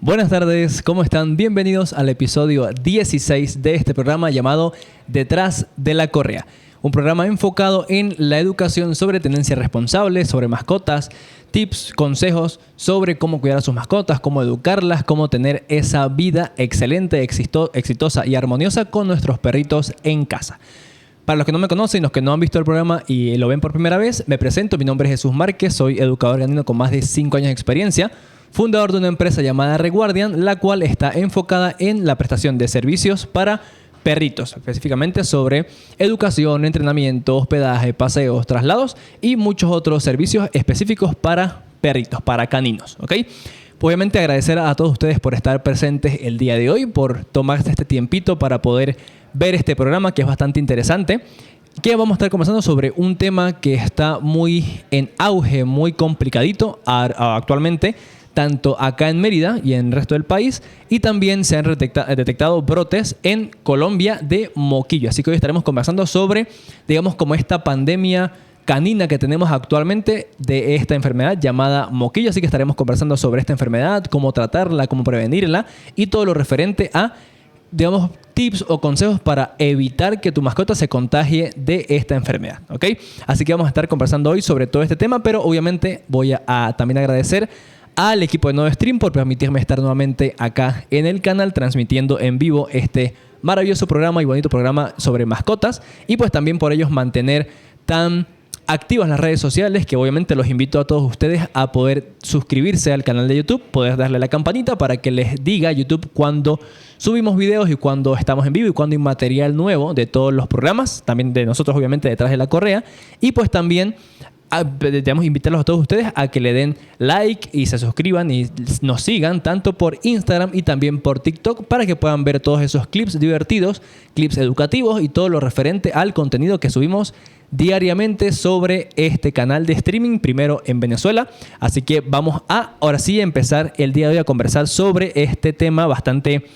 Buenas tardes, ¿cómo están? Bienvenidos al episodio 16 de este programa llamado Detrás de la Correa. Un programa enfocado en la educación sobre tenencia responsable, sobre mascotas, tips, consejos sobre cómo cuidar a sus mascotas, cómo educarlas, cómo tener esa vida excelente, exitosa y armoniosa con nuestros perritos en casa. Para los que no me conocen, los que no han visto el programa y lo ven por primera vez, me presento. Mi nombre es Jesús Márquez, soy educador canino con más de 5 años de experiencia, fundador de una empresa llamada Reguardian, la cual está enfocada en la prestación de servicios para perritos, específicamente sobre educación, entrenamiento, hospedaje, paseos, traslados y muchos otros servicios específicos para perritos, para caninos, ¿ok? Obviamente agradecer a todos ustedes por estar presentes el día de hoy, por tomarse este tiempito para poder ver este programa que es bastante interesante, que vamos a estar conversando sobre un tema que está muy en auge, muy complicadito actualmente, tanto acá en Mérida y en el resto del país, y también se han detectado brotes en Colombia de moquillo. Así que hoy estaremos conversando sobre, digamos, como esta pandemia canina que tenemos actualmente de esta enfermedad llamada moquillo. Así que estaremos conversando sobre esta enfermedad, cómo tratarla, cómo prevenirla y todo lo referente a, digamos, tips o consejos para evitar que tu mascota se contagie de esta enfermedad, ¿ok? Así que vamos a estar conversando hoy sobre todo este tema, pero obviamente voy a también agradecer al equipo de Nuevo Stream por permitirme estar nuevamente acá en el canal transmitiendo en vivo este maravilloso programa y bonito programa sobre mascotas, y pues también por ellos mantener tan activas las redes sociales, que obviamente los invito a todos ustedes a poder suscribirse al canal de YouTube, poder darle a la campanita para que les diga YouTube cuando subimos videos y cuando estamos en vivo y cuando hay material nuevo de todos los programas, también de nosotros obviamente Detrás de la Correa, y pues también debemos invitarlos a todos ustedes a que le den like y se suscriban y nos sigan tanto por Instagram y también por TikTok para que puedan ver todos esos clips divertidos, clips educativos y todo lo referente al contenido que subimos diariamente sobre este canal de streaming, primero en Venezuela. Así que vamos a, ahora sí, empezar el día de hoy a conversar sobre este tema bastante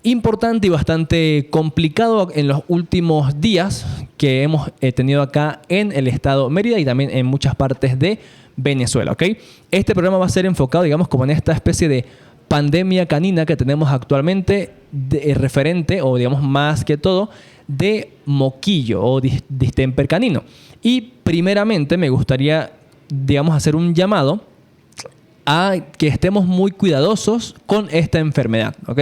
importante y bastante complicado en los últimos días que hemos tenido acá en el estado Mérida y también en muchas partes de Venezuela, ¿ok? Este programa va a ser enfocado, digamos, como en esta especie de pandemia canina que tenemos actualmente referente, o digamos más que todo, de moquillo o distemper canino. Y primeramente me gustaría, digamos, hacer un llamado a que estemos muy cuidadosos con esta enfermedad, ¿ok?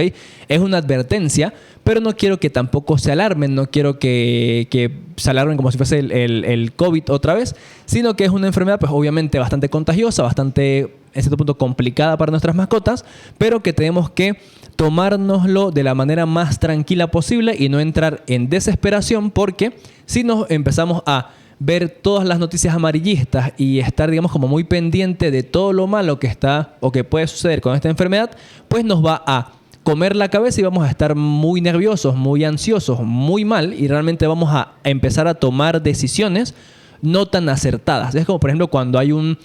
Es una advertencia, pero no quiero que tampoco se alarmen, no quiero que se alarmen como si fuese el COVID otra vez, sino que es una enfermedad, pues obviamente bastante contagiosa, bastante, en cierto punto, complicada para nuestras mascotas, pero que tenemos que tomárnoslo de la manera más tranquila posible y no entrar en desesperación, porque si nos empezamos a ver todas las noticias amarillistas y estar, digamos, como muy pendiente de todo lo malo que está o que puede suceder con esta enfermedad, pues nos va a comer la cabeza y vamos a estar muy nerviosos, muy ansiosos, muy mal, y realmente vamos a empezar a tomar decisiones no tan acertadas. Es como, por ejemplo, cuando hay un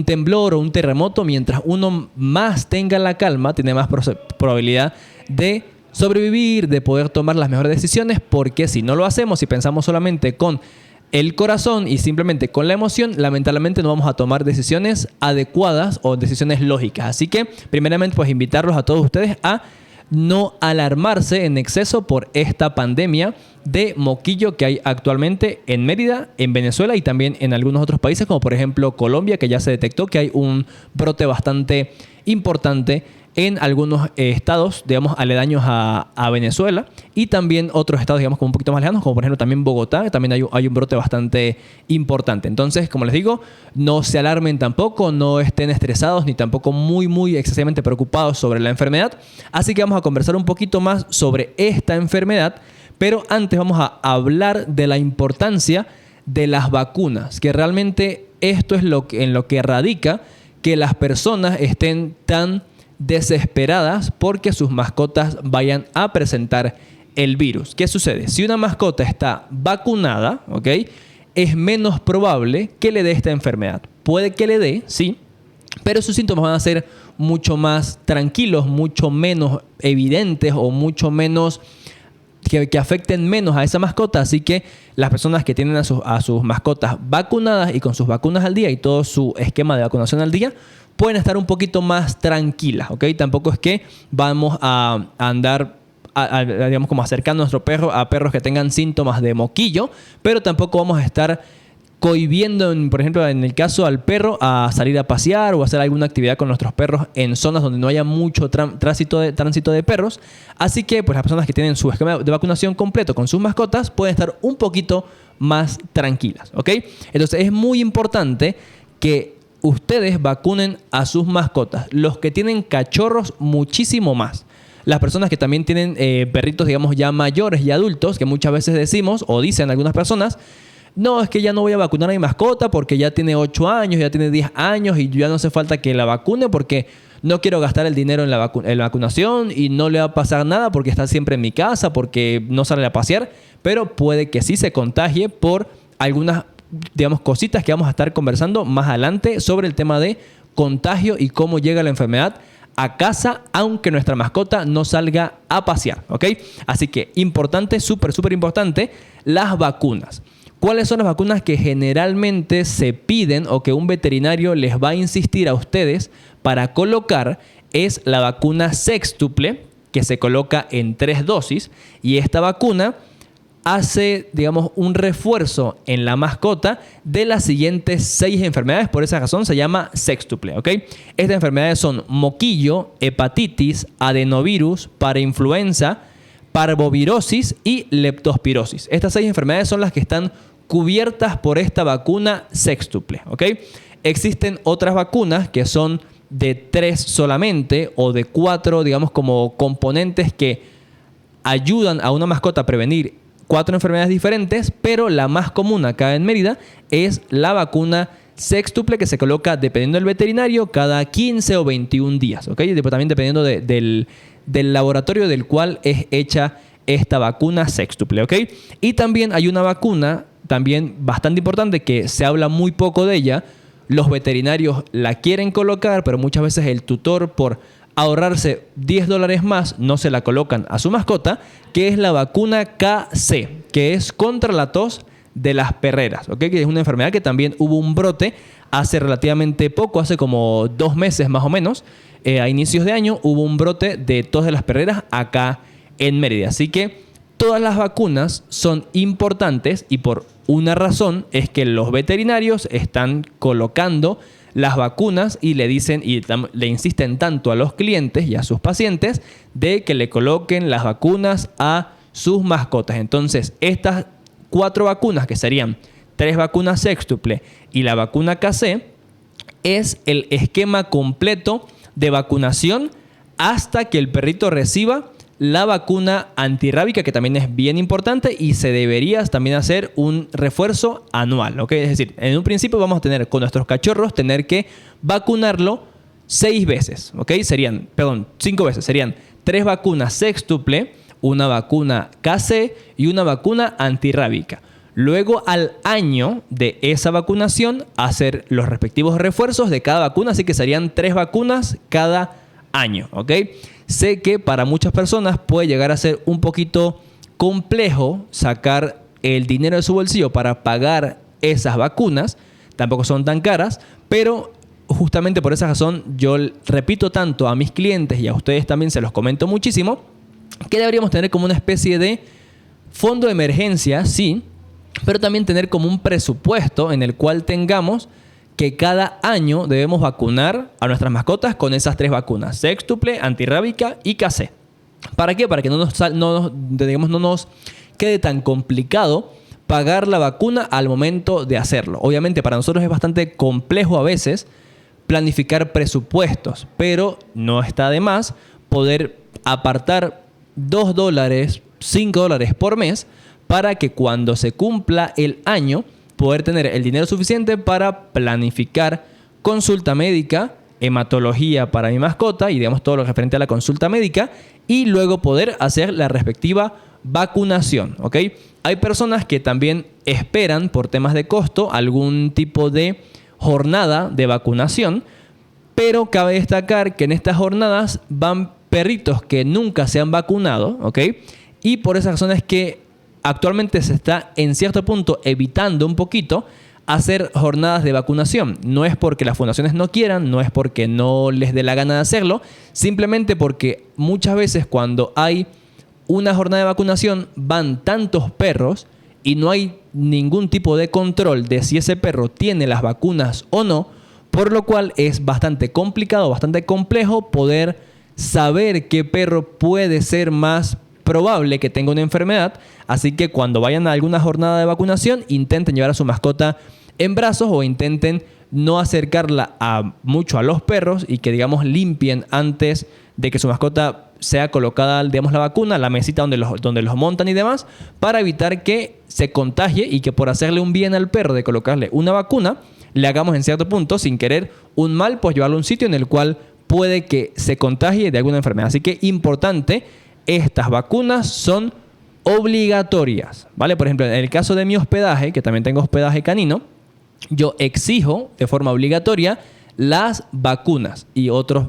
temblor o un terremoto, mientras uno más tenga la calma, tiene más probabilidad de sobrevivir, de poder tomar las mejores decisiones, porque si no lo hacemos y pensamos solamente con el corazón y simplemente con la emoción, lamentablemente no vamos a tomar decisiones adecuadas o decisiones lógicas. Así que, primeramente, pues invitarlos a todos ustedes a no alarmarse en exceso por esta pandemia de moquillo que hay actualmente en Mérida, en Venezuela y también en algunos otros países, como por ejemplo Colombia, que ya se detectó que hay un brote bastante importante en algunos estados, digamos, aledaños a Venezuela, y también otros estados, digamos, como un poquito más lejanos, como por ejemplo también Bogotá, que también hay un brote bastante importante. Entonces, como les digo, no se alarmen tampoco, no estén estresados ni tampoco muy excesivamente preocupados sobre la enfermedad. Así que vamos a conversar un poquito más sobre esta enfermedad, pero antes vamos a hablar de la importancia de las vacunas, que realmente esto es en lo que radica que las personas estén tan desesperadas porque sus mascotas vayan a presentar el virus. ¿Qué sucede? Si una mascota está vacunada, ¿ok?, es menos probable que le dé esta enfermedad. Puede que le dé, sí, pero sus síntomas van a ser mucho más tranquilos, mucho menos evidentes o mucho menos que afecten menos a esa mascota. Así que las personas que tienen a sus mascotas vacunadas y con sus vacunas al día y todo su esquema de vacunación al día, pueden estar un poquito más tranquilas, ¿ok? Tampoco es que vamos a andar digamos, como acercando a nuestro perro a perros que tengan síntomas de moquillo, pero tampoco vamos a estar cohibiendo, por ejemplo, en el caso al perro, a salir a pasear o hacer alguna actividad con nuestros perros en zonas donde no haya mucho tránsito de perros. Así que pues las personas que tienen su esquema de vacunación completo con sus mascotas pueden estar un poquito más tranquilas, ¿ok? Entonces es muy importante que ustedes vacunen a sus mascotas. Los que tienen cachorros, muchísimo más. Las personas que también tienen perritos, digamos, ya mayores y adultos, que muchas veces decimos o dicen algunas personas, no, es que ya no voy a vacunar a mi mascota porque ya tiene 8 años, ya tiene 10 años y ya no hace falta que la vacune porque no quiero gastar el dinero en la vacunación y no le va a pasar nada porque está siempre en mi casa, porque no sale a pasear, pero puede que sí se contagie por algunas, digamos, cositas que vamos a estar conversando más adelante sobre el tema de contagio y cómo llega la enfermedad a casa, aunque nuestra mascota no salga a pasear, ¿ok? Así que importante, súper importante, las vacunas. ¿Cuáles son las vacunas que generalmente se piden o que un veterinario les va a insistir a ustedes para colocar? Es la vacuna sextuple, que se coloca en 3 dosis, y esta vacuna hace, digamos, un refuerzo en la mascota de las siguientes 6 enfermedades. Por esa razón se llama sextuple, ¿ok? Estas enfermedades son moquillo, hepatitis, adenovirus, parainfluenza, parvovirosis y leptospirosis. Estas 6 enfermedades son las que están cubiertas por esta vacuna sextuple, ¿ok? Existen otras vacunas que son de 3 solamente o de 4, digamos, como componentes que ayudan a una mascota a prevenir 4 enfermedades diferentes, pero la más común acá en Mérida es la vacuna sextuple, que se coloca, dependiendo del veterinario, cada 15 o 21 días, ¿ok? También dependiendo del laboratorio del cual es hecha esta vacuna sextuple, ¿ok? Y también hay una vacuna también bastante importante que se habla muy poco de ella. Los veterinarios la quieren colocar, pero muchas veces el tutor, por ahorrarse $10 más, no se la colocan a su mascota, que es la vacuna KC, que es contra la tos de las perreras, ¿ok? Que es una enfermedad que también hubo un brote hace relativamente poco, hace como 2 meses más o menos, a inicios de año hubo un brote de tos de las perreras acá en Mérida. Así que todas las vacunas son importantes y por una razón es que los veterinarios están colocando las vacunas y le dicen y le insisten tanto a los clientes y a sus pacientes de que le coloquen las vacunas a sus mascotas. Entonces, estas 4 vacunas, que serían 3 vacunas sextuple y la vacuna KC, es el esquema completo de vacunación hasta que el perrito reciba la vacuna antirrábica, que también es bien importante y se debería también hacer un refuerzo anual, ¿ok? Es decir, en un principio vamos a tener con nuestros cachorros tener que vacunarlo 6 veces, ¿ok? 5 veces. Serían 3 vacunas sextuple, una vacuna KC y una vacuna antirrábica. Luego, al año de esa vacunación, hacer los respectivos refuerzos de cada vacuna, así que serían 3 vacunas cada año, ¿ok? Sé que para muchas personas puede llegar a ser un poquito complejo sacar el dinero de su bolsillo para pagar esas vacunas. Tampoco son tan caras, pero justamente por esa razón yo repito tanto a mis clientes y a ustedes también se los comento muchísimo, que deberíamos tener como una especie de fondo de emergencia, sí, pero también tener como un presupuesto en el cual tengamos que cada año debemos vacunar a nuestras mascotas con esas 3 vacunas, sextuple, antirrábica y KC. ¿Para qué? Para que no nos quede tan complicado pagar la vacuna al momento de hacerlo. Obviamente para nosotros es bastante complejo a veces planificar presupuestos, pero no está de más poder apartar $2, $5 por mes para que cuando se cumpla el año poder tener el dinero suficiente para planificar consulta médica, hematología para mi mascota y digamos todo lo referente a la consulta médica y luego poder hacer la respectiva vacunación, ¿ok? Hay personas que también esperan por temas de costo algún tipo de jornada de vacunación, pero cabe destacar que en estas jornadas van perritos que nunca se han vacunado, ¿ok? y por esa razón es que actualmente se está en cierto punto evitando un poquito hacer jornadas de vacunación. No es porque las fundaciones no quieran, no es porque no les dé la gana de hacerlo, simplemente porque muchas veces cuando hay una jornada de vacunación van tantos perros y no hay ningún tipo de control de si ese perro tiene las vacunas o no, por lo cual es bastante complicado, bastante complejo poder saber qué perro puede ser más probable que tenga una enfermedad. Así que cuando vayan a alguna jornada de vacunación, intenten llevar a su mascota en brazos o intenten no acercarla mucho a los perros y que, digamos, limpien antes de que su mascota sea colocada, digamos, la vacuna, la mesita donde los montan y demás, para evitar que se contagie y que por hacerle un bien al perro de colocarle una vacuna, le hagamos en cierto punto, sin querer, un mal, pues llevarlo a un sitio en el cual puede que se contagie de alguna enfermedad. Así que importante, estas vacunas son obligatorias, ¿vale? Por ejemplo, en el caso de mi hospedaje, que también tengo hospedaje canino, yo exijo de forma obligatoria las vacunas y otros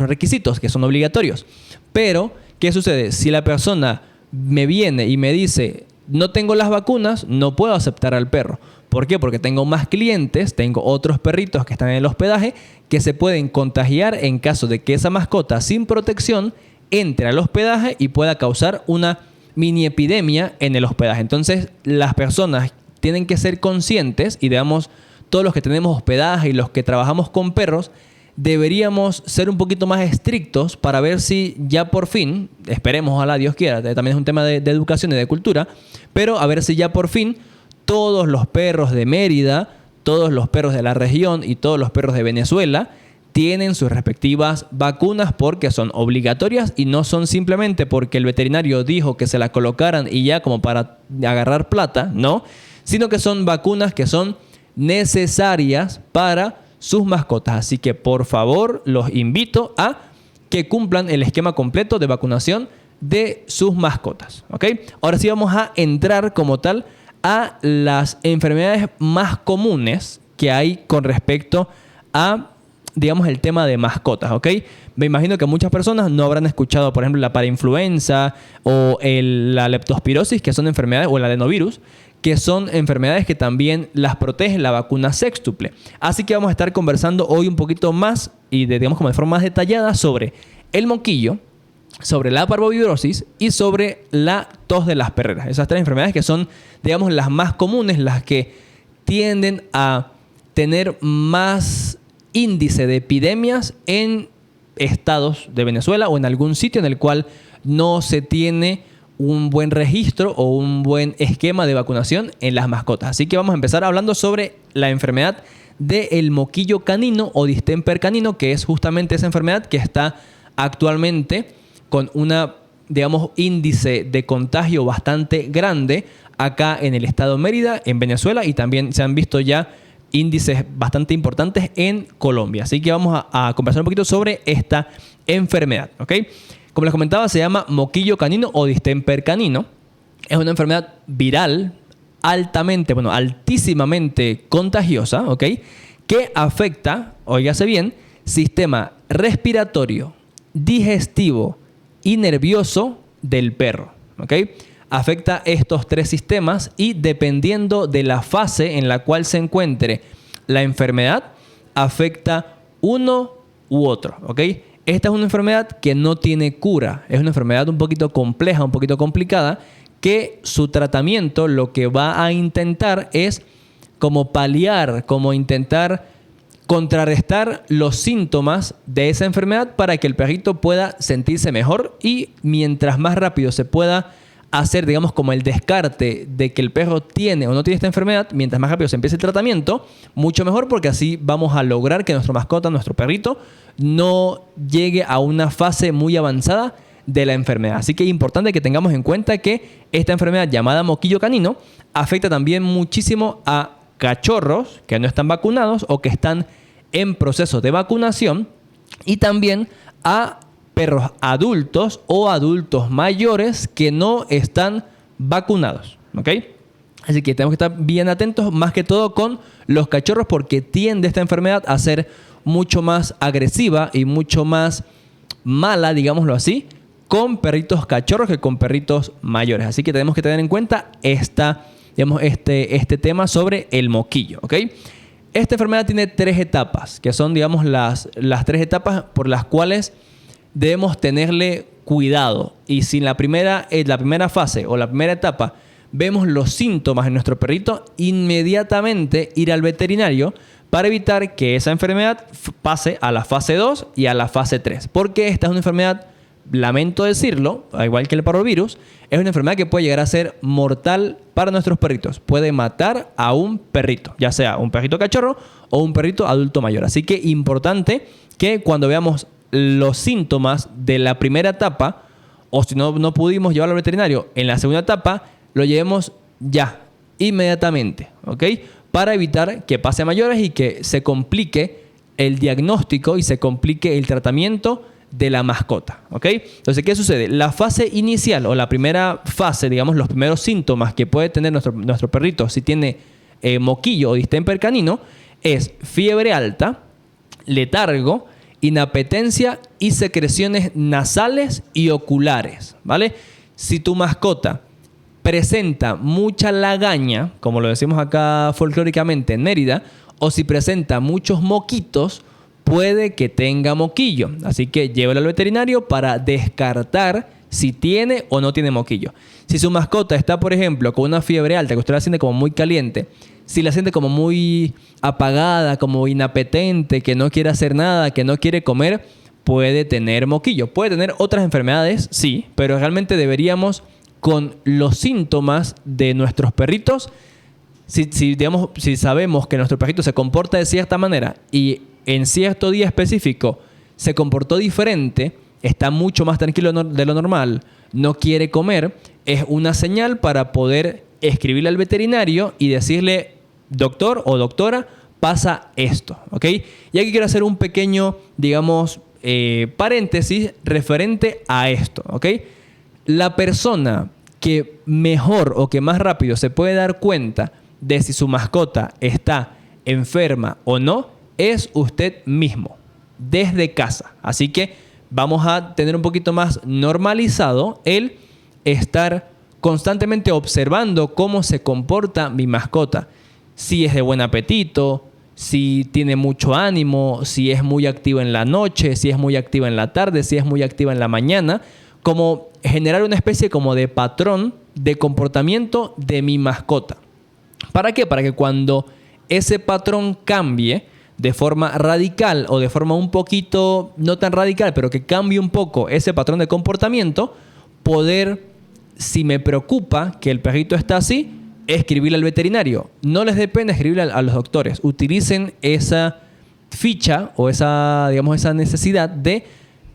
requisitos que son obligatorios. Pero, ¿qué sucede? Si la persona me viene y me dice, no tengo las vacunas, no puedo aceptar al perro. ¿Por qué? Porque tengo más clientes, tengo otros perritos que están en el hospedaje que se pueden contagiar en caso de que esa mascota sin protección entre al hospedaje y pueda causar una mini epidemia en el hospedaje. Entonces, las personas tienen que ser conscientes y, digamos, todos los que tenemos hospedaje y los que trabajamos con perros, deberíamos ser un poquito más estrictos para ver si ya por fin, esperemos, ojalá Dios quiera, también es un tema de educación y de cultura, pero a ver si ya por fin todos los perros de Mérida, todos los perros de la región y todos los perros de Venezuela tienen sus respectivas vacunas, porque son obligatorias y no son simplemente porque el veterinario dijo que se las colocaran y ya como para agarrar plata, no, sino que son vacunas que son necesarias para sus mascotas. Así que por favor los invito a que cumplan el esquema completo de vacunación de sus mascotas, ¿ok? Ahora sí vamos a entrar como tal a las enfermedades más comunes que hay con respecto a, digamos, el tema de mascotas, ¿ok? Me imagino que muchas personas no habrán escuchado, por ejemplo, la parainfluenza o la leptospirosis, que son enfermedades, o el adenovirus, que son enfermedades que también las protege la vacuna sextuple. Así que vamos a estar conversando hoy un poquito más y digamos como de forma más detallada sobre el moquillo, sobre la parvovirosis y sobre la tos de las perreras. Esas tres enfermedades que son, digamos, las más comunes, las que tienden a tener más índice de epidemias en estados de Venezuela o en algún sitio en el cual no se tiene un buen registro o un buen esquema de vacunación en las mascotas. Así que vamos a empezar hablando sobre la enfermedad del moquillo canino o distemper canino, que es justamente esa enfermedad que está actualmente con una, digamos, índice de contagio bastante grande acá en el estado de Mérida, en Venezuela, y también se han visto ya índices bastante importantes en Colombia. Así que vamos a conversar un poquito sobre esta enfermedad, ¿ok? Como les comentaba, se llama moquillo canino o distemper canino. Es una enfermedad viral altísimamente contagiosa, ¿ok? Que afecta, óigase bien, sistema respiratorio, digestivo y nervioso del perro, ¿ok? Afecta estos tres sistemas y dependiendo de la fase en la cual se encuentre la enfermedad, afecta uno u otro, ¿ok? Esta es una enfermedad que no tiene cura. Es una enfermedad un poquito compleja, un poquito complicada, que su tratamiento lo que va a intentar es como paliar, como intentar contrarrestar los síntomas de esa enfermedad para que el perrito pueda sentirse mejor y mientras más rápido se pueda hacer, digamos, como el descarte de que el perro tiene o no tiene esta enfermedad, mientras más rápido se empiece el tratamiento, mucho mejor, porque así vamos a lograr que nuestra mascota, nuestro perrito, no llegue a una fase muy avanzada de la enfermedad. Así que es importante que tengamos en cuenta que esta enfermedad llamada moquillo canino afecta también muchísimo a cachorros que no están vacunados o que están en proceso de vacunación y también a perros adultos o adultos mayores que no están vacunados, ¿ok? Así que tenemos que estar bien atentos, más que todo con los cachorros, porque tiende esta enfermedad a ser mucho más agresiva y mucho más mala, digámoslo así, con perritos cachorros que con perritos mayores. Así que tenemos que tener en cuenta este tema sobre el moquillo, ¿ok? Esta enfermedad tiene 3 etapas, que son, digamos, las 3 etapas por las cuales debemos tenerle cuidado. Y si en la primera fase o la primera etapa vemos los síntomas en nuestro perrito, inmediatamente ir al veterinario para evitar que esa enfermedad pase a la fase 2 y a la fase 3. Porque esta es una enfermedad, lamento decirlo, al igual que el parvovirus, es una enfermedad que puede llegar a ser mortal para nuestros perritos. Puede matar a un perrito, ya sea un perrito cachorro o un perrito adulto mayor. Así que importante que cuando veamos los síntomas de la primera etapa, o si no pudimos llevarlo al veterinario en la segunda etapa, lo llevemos ya, inmediatamente, ¿ok? Para evitar que pase a mayores y que se complique el diagnóstico y se complique el tratamiento de la mascota, ¿ok? Entonces, ¿qué sucede? La fase inicial o la primera fase, digamos, los primeros síntomas que puede tener nuestro perrito si tiene moquillo o distemper canino es fiebre alta, letargo, inapetencia y secreciones nasales y oculares, ¿vale? Si tu mascota presenta mucha lagaña, como lo decimos acá folclóricamente en Mérida, o si presenta muchos moquitos, puede que tenga moquillo. Así que llévalo al veterinario para descartar si tiene o no tiene moquillo. Si su mascota está, por ejemplo, con una fiebre alta, que usted la siente como muy caliente, si la siente como muy apagada, como inapetente, que no quiere hacer nada, que no quiere comer, puede tener moquillo. Puede tener otras enfermedades, sí, pero realmente deberíamos, con los síntomas de nuestros perritos, si sabemos que nuestro perrito se comporta de cierta manera y en cierto día específico se comportó diferente, está mucho más tranquilo de lo normal, no quiere comer, es una señal para poder escribirle al veterinario y decirle: doctor o doctora, pasa esto, ¿ok? Y aquí quiero hacer un pequeño, digamos, paréntesis referente a esto, ¿ok? La persona que mejor o que más rápido se puede dar cuenta de si su mascota está enferma o no es usted mismo, desde casa. Así que vamos a tener un poquito más normalizado el estar constantemente observando cómo se comporta mi mascota. Si es de buen apetito, si tiene mucho ánimo, si es muy activa en la noche, si es muy activa en la tarde, si es muy activa en la mañana. Como generar una especie como de patrón de comportamiento de mi mascota. ¿Para qué? Para que cuando ese patrón cambie de forma radical o de forma un poquito, no tan radical, pero que cambie un poco ese patrón de comportamiento, poder, si me preocupa que el perrito está así, escribirle al veterinario. No les dé pena escribirle a los doctores. Utilicen esa ficha o esa necesidad de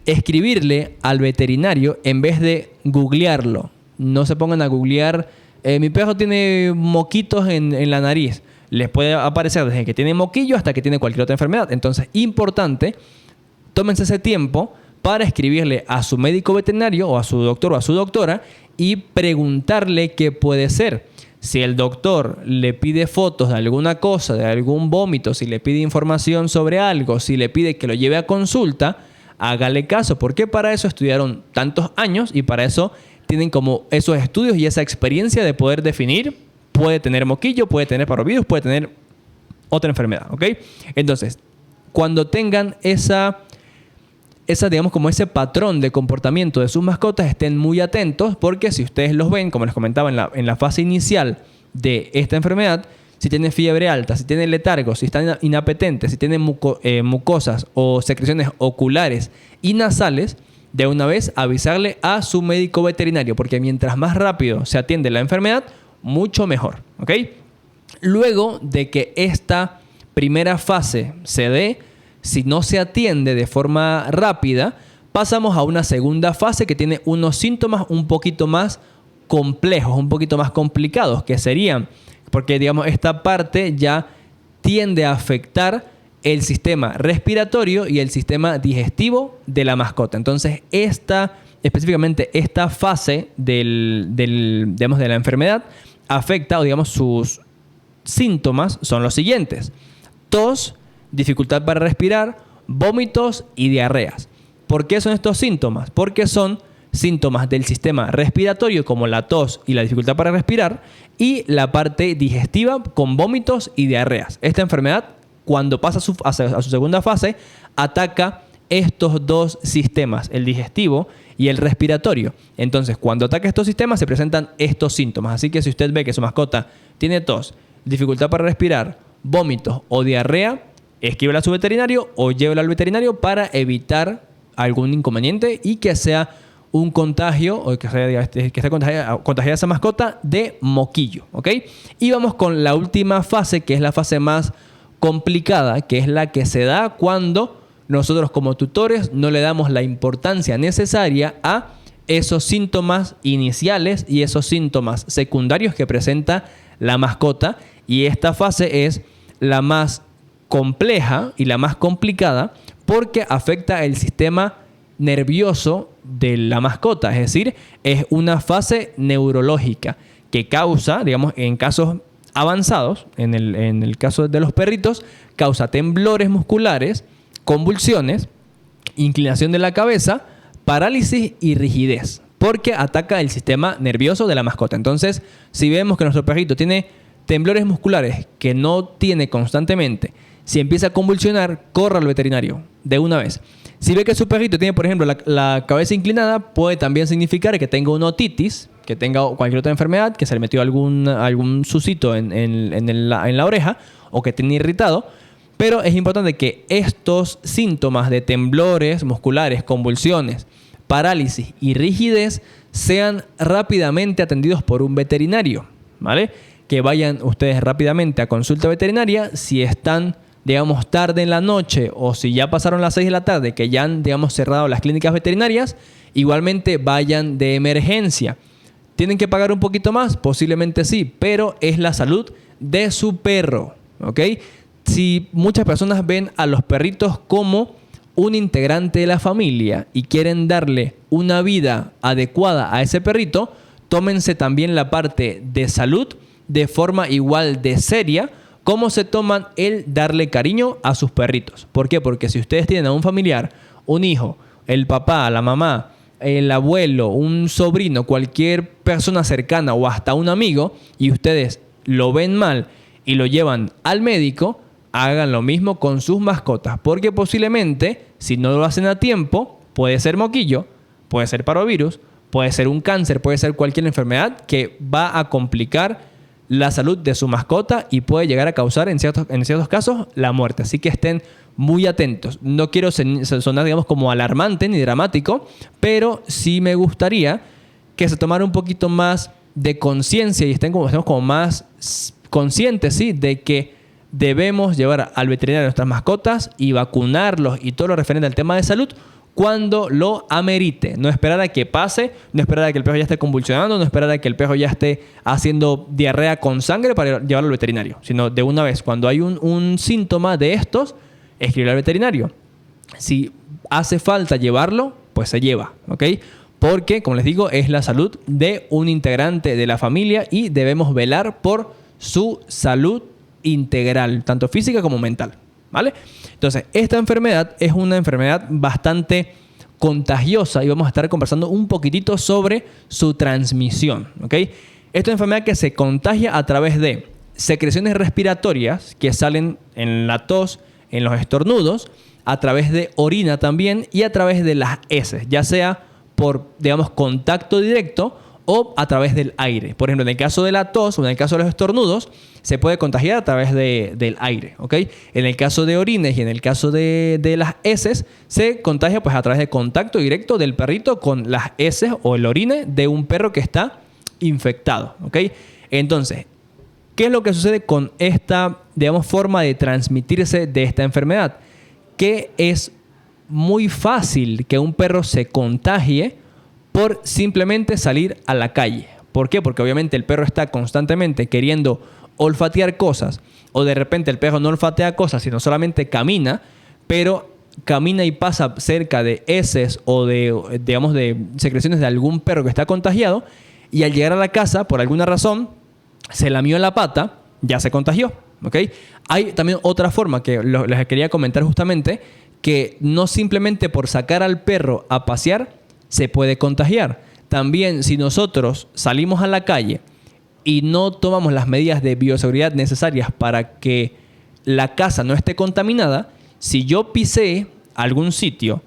escribirle al veterinario en vez de googlearlo. No se pongan a googlear, mi perro tiene moquitos en la nariz. Les puede aparecer desde que tiene moquillo hasta que tiene cualquier otra enfermedad. Entonces, importante, tómense ese tiempo para escribirle a su médico veterinario o a su doctor o a su doctora y preguntarle qué puede ser. Si el doctor le pide fotos de alguna cosa, de algún vómito, si le pide información sobre algo, si le pide que lo lleve a consulta, hágale caso, porque para eso estudiaron tantos años y para eso tienen como esos estudios y esa experiencia de poder definir: puede tener moquillo, puede tener parvovirus, puede tener otra enfermedad, ¿ok? Entonces, cuando tengan digamos, como ese patrón de comportamiento de sus mascotas, estén muy atentos, porque si ustedes los ven, como les comentaba en la fase inicial de esta enfermedad, si tiene fiebre alta, si tiene letargo, si está inapetente, si tiene mucosas o secreciones oculares y nasales, de una vez avisarle a su médico veterinario, porque mientras más rápido se atiende la enfermedad, mucho mejor, ¿ok? Luego de que esta primera fase se dé, si no se atiende de forma rápida, pasamos a una segunda fase que tiene unos síntomas un poquito más complejos, un poquito más complicados, que serían, porque digamos esta parte ya tiende a afectar el sistema respiratorio y el sistema digestivo de la mascota. Entonces, específicamente esta fase de la enfermedad afecta, o digamos, sus síntomas son los siguientes: tos, dificultad para respirar, vómitos y diarreas. ¿Por qué son estos síntomas? Porque son síntomas del sistema respiratorio como la tos y la dificultad para respirar, y la parte digestiva con vómitos y diarreas. Esta enfermedad, cuando pasa a su segunda fase, ataca estos dos sistemas, el digestivo y el respiratorio. Entonces, cuando ataca estos sistemas, se presentan estos síntomas. Así que si usted ve que su mascota tiene tos, dificultad para respirar, vómitos o diarrea, escríbela a su veterinario o llévela al veterinario para evitar algún inconveniente y que sea un contagio o que esté contagiada esa mascota de moquillo, ¿ok? Y vamos con la última fase, que es la fase más complicada, que es la que se da cuando nosotros como tutores no le damos la importancia necesaria a esos síntomas iniciales y esos síntomas secundarios que presenta la mascota. Y esta fase es la más compleja y la más complicada porque afecta el sistema nervioso de la mascota. Es decir, es una fase neurológica que causa, digamos, en casos avanzados, en el caso de los perritos, causa temblores musculares, convulsiones, inclinación de la cabeza, parálisis y rigidez, porque ataca el sistema nervioso de la mascota. Entonces, si vemos que nuestro perrito tiene temblores musculares que no tiene constantemente, si empieza a convulsionar, corra al veterinario de una vez. Si ve que su perrito tiene, por ejemplo, la cabeza inclinada, puede también significar que tenga una otitis, que tenga cualquier otra enfermedad, que se le metió algún sucito en la oreja o que tiene irritado. Pero es importante que estos síntomas de temblores musculares, convulsiones, parálisis y rigidez sean rápidamente atendidos por un veterinario, ¿vale? Que vayan ustedes rápidamente a consulta veterinaria si están, digamos, tarde en la noche o si ya pasaron las 6 de la tarde, que ya han, digamos, cerrado las clínicas veterinarias, igualmente vayan de emergencia. ¿Tienen que pagar un poquito más? Posiblemente sí, pero es la salud de su perro, ¿ok? Si muchas personas ven a los perritos como un integrante de la familia y quieren darle una vida adecuada a ese perrito, tómense también la parte de salud de forma igual de seria como se toman el darle cariño a sus perritos. ¿Por qué? Porque si ustedes tienen a un familiar, un hijo, el papá, la mamá, el abuelo, un sobrino, cualquier persona cercana o hasta un amigo, y ustedes lo ven mal y lo llevan al médico, hagan lo mismo con sus mascotas, porque posiblemente, si no lo hacen a tiempo, puede ser moquillo, puede ser parvovirus, puede ser un cáncer, puede ser cualquier enfermedad que va a complicar la salud de su mascota y puede llegar a causar en ciertos casos la muerte. Así que estén muy atentos. No quiero sonar, digamos, como alarmante ni dramático, pero sí me gustaría que se tomara un poquito más de conciencia y estemos como más conscientes, ¿sí?, de que debemos llevar al veterinario a nuestras mascotas y vacunarlos y todo lo referente al tema de salud cuando lo amerite. No esperar a que pase, no esperar a que el perro ya esté convulsionando, no esperar a que el perro ya esté haciendo diarrea con sangre para llevarlo al veterinario, sino de una vez, cuando hay un síntoma de estos, escribirle al veterinario. Si hace falta llevarlo, pues se lleva, ¿ok? Porque, como les digo, es la salud de un integrante de la familia y debemos velar por su salud integral, tanto física como mental, ¿vale? Entonces, esta enfermedad es una enfermedad bastante contagiosa y vamos a estar conversando un poquitito sobre su transmisión, ¿ok? Esta es una enfermedad que se contagia a través de secreciones respiratorias que salen en la tos, en los estornudos, a través de orina también y a través de las heces, ya sea por, digamos, contacto directo o a través del aire. Por ejemplo, en el caso de la tos o en el caso de los estornudos, se puede contagiar a través del aire, ¿ok? En el caso de orines y en el caso de las heces, se contagia pues a través de contacto directo del perrito con las heces o el orine de un perro que está infectado, ¿ok? Entonces, ¿qué es lo que sucede con esta, digamos, forma de transmitirse de esta enfermedad? Que es muy fácil que un perro se contagie por simplemente salir a la calle. ¿Por qué? Porque obviamente el perro está constantemente queriendo olfatear cosas, o de repente el perro no olfatea cosas, sino solamente camina, pero camina y pasa cerca de heces o de, digamos, de secreciones de algún perro que está contagiado, y al llegar a la casa, por alguna razón, se lamió la pata, ya se contagió, ¿ok? Hay también otra forma que les quería comentar justamente, que no simplemente por sacar al perro a pasear, se puede contagiar. También si nosotros salimos a la calle y no tomamos las medidas de bioseguridad necesarias para que la casa no esté contaminada, si yo pisé algún sitio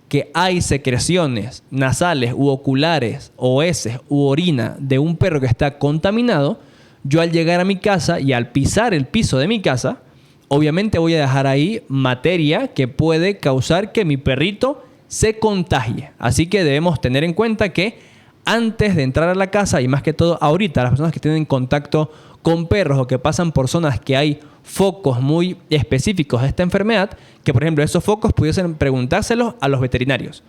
que hay secreciones nasales u oculares o heces u orina de un perro que está contaminado, yo al llegar a mi casa y al pisar el piso de mi casa, obviamente voy a dejar ahí materia que puede causar que mi perrito se contagie. Así que debemos tener en cuenta que antes de entrar a la casa, y más que todo ahorita, las personas que tienen contacto con perros o que pasan por zonas que hay focos muy específicos de esta enfermedad, que por ejemplo esos focos pudiesen preguntárselos a los veterinarios.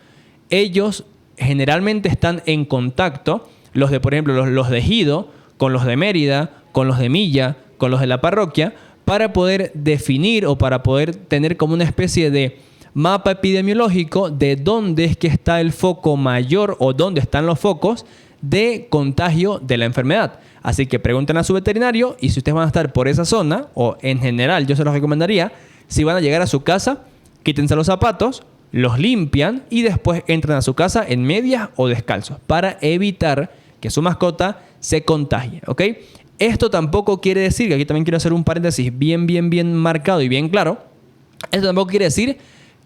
Ellos generalmente están en contacto, los de por ejemplo los de Ejido, con los de Mérida, con los de Milla, con los de la parroquia, para poder definir o para poder tener como una especie de mapa epidemiológico de dónde es que está el foco mayor o dónde están los focos de contagio de la enfermedad. Así que pregunten a su veterinario, y si ustedes van a estar por esa zona, o en general yo se los recomendaría, si van a llegar a su casa, quítense los zapatos, los limpian y después entran a su casa en medias o descalzos para evitar que su mascota se contagie, ¿ok? Esto tampoco quiere decir, que aquí también quiero hacer un paréntesis bien marcado y bien claro, esto tampoco quiere decir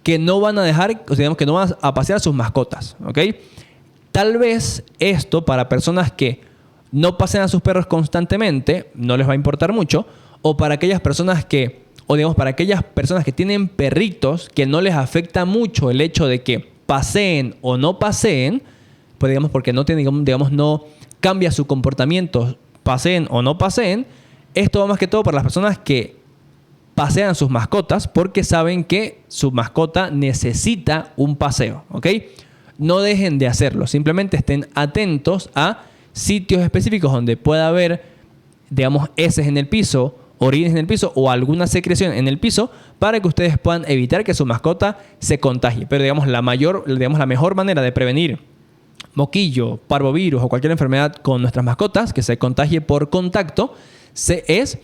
que no van a dejar, o sea, digamos que no van a pasear a sus mascotas, ¿ok? Tal vez esto para personas que no pasen a sus perros constantemente no les va a importar mucho, o para aquellas personas que, o digamos para aquellas personas que tienen perritos que no les afecta mucho el hecho de que paseen o no paseen, pues digamos porque no tienen, digamos, no cambia su comportamiento, paseen o no paseen. Esto va más que todo para las personas que pasean a sus mascotas porque saben que su mascota necesita un paseo, ¿ok? No dejen de hacerlo, simplemente estén atentos a sitios específicos donde pueda haber, digamos, heces en el piso, orines en el piso o alguna secreción en el piso para que ustedes puedan evitar que su mascota se contagie. Pero digamos, la mejor manera de prevenir moquillo, parvovirus o cualquier enfermedad con nuestras mascotas que se contagie por contacto es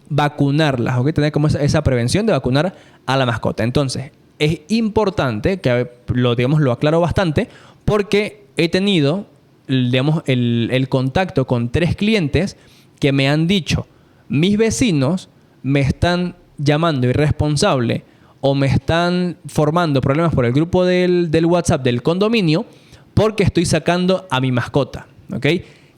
vacunarlas, ¿ok? Tener como esa prevención de vacunar a la mascota. Entonces, es importante que lo aclaro bastante porque he tenido, digamos, el contacto con 3 clientes que me han dicho: mis vecinos me están llamando irresponsable o me están formando problemas por el grupo del WhatsApp del condominio porque estoy sacando a mi mascota, ¿ok?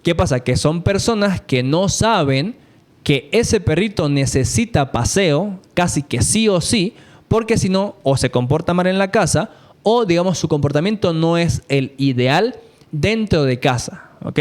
¿Qué pasa? Que son personas que no saben que ese perrito necesita paseo casi que sí o sí, porque si no, o se comporta mal en la casa o, digamos, su comportamiento no es el ideal dentro de casa, ¿ok?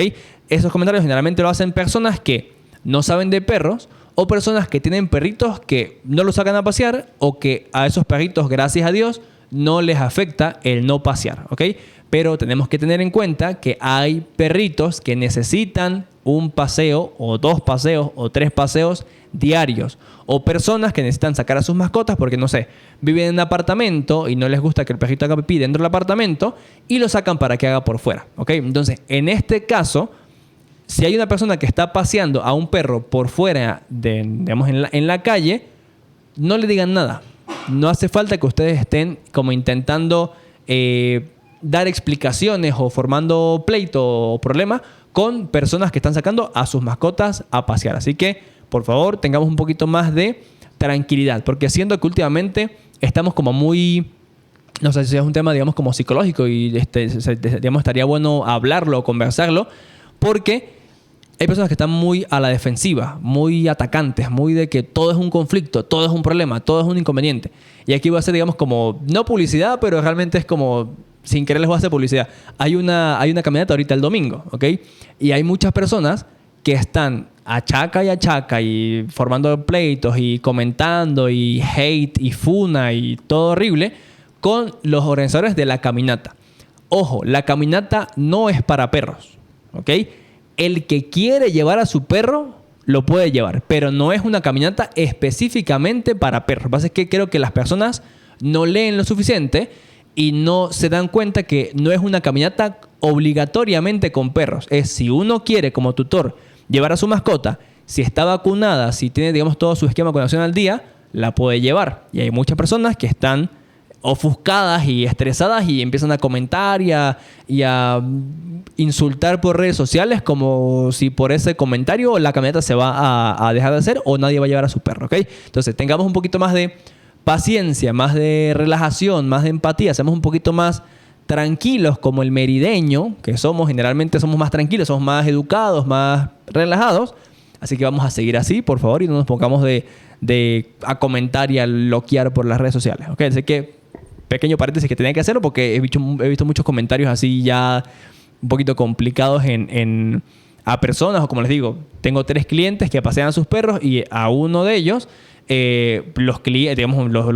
Esos comentarios generalmente lo hacen personas que no saben de perros o personas que tienen perritos que no los sacan a pasear o que a esos perritos, gracias a Dios, no les afecta el no pasear, ¿ok? Pero tenemos que tener en cuenta que hay perritos que necesitan un paseo o 2 paseos o 3 paseos diarios, o personas que necesitan sacar a sus mascotas porque, no sé, viven en un apartamento y no les gusta que el perrito haga pipí dentro del apartamento y lo sacan para que haga por fuera, ¿ok? Entonces, en este caso, si hay una persona que está paseando a un perro por fuera, digamos, en la calle, no le digan nada. No hace falta que ustedes estén como intentando dar explicaciones o formando pleito o problema con personas que están sacando a sus mascotas a pasear. Así que, por favor, tengamos un poquito más de tranquilidad, porque siento que últimamente estamos como muy, no sé si es un tema, digamos, como psicológico y digamos, estaría bueno hablarlo o conversarlo, porque hay personas que están muy a la defensiva, muy atacantes, muy de que todo es un conflicto, todo es un problema, todo es un inconveniente. Y aquí voy a hacer, digamos, como, no publicidad, pero realmente es como, sin querer les voy a hacer publicidad. Hay una caminata ahorita el domingo, ¿ok? Y hay muchas personas que están achaca y formando pleitos y comentando y hate y funa y todo horrible con los organizadores de la caminata. Ojo, la caminata no es para perros, ¿ok? El que quiere llevar a su perro lo puede llevar, pero no es una caminata específicamente para perros. Lo que pasa es que creo que las personas no leen lo suficiente y no se dan cuenta que no es una caminata obligatoriamente con perros. Es si uno quiere como tutor llevar a su mascota, si está vacunada, si tiene, digamos, todo su esquema de vacunación al día, la puede llevar. Y hay muchas personas que están ofuscadas y estresadas y empiezan a comentar y a insultar por redes sociales como si por ese comentario la camioneta se va a dejar de hacer o nadie va a llevar a su perro, ¿ok? Entonces, tengamos un poquito más de paciencia, más de relajación, más de empatía, seamos un poquito más tranquilos como el merideño, que generalmente somos más tranquilos, somos más educados, más relajados. Así que vamos a seguir así, por favor, y no nos pongamos a comentar y a loquear por las redes sociales, ¿ok? Así que, pequeño paréntesis que tenía que hacerlo porque he visto muchos comentarios así ya un poquito complicados a personas, o como les digo, tengo 3 clientes que pasean a sus perros y a uno de ellos, los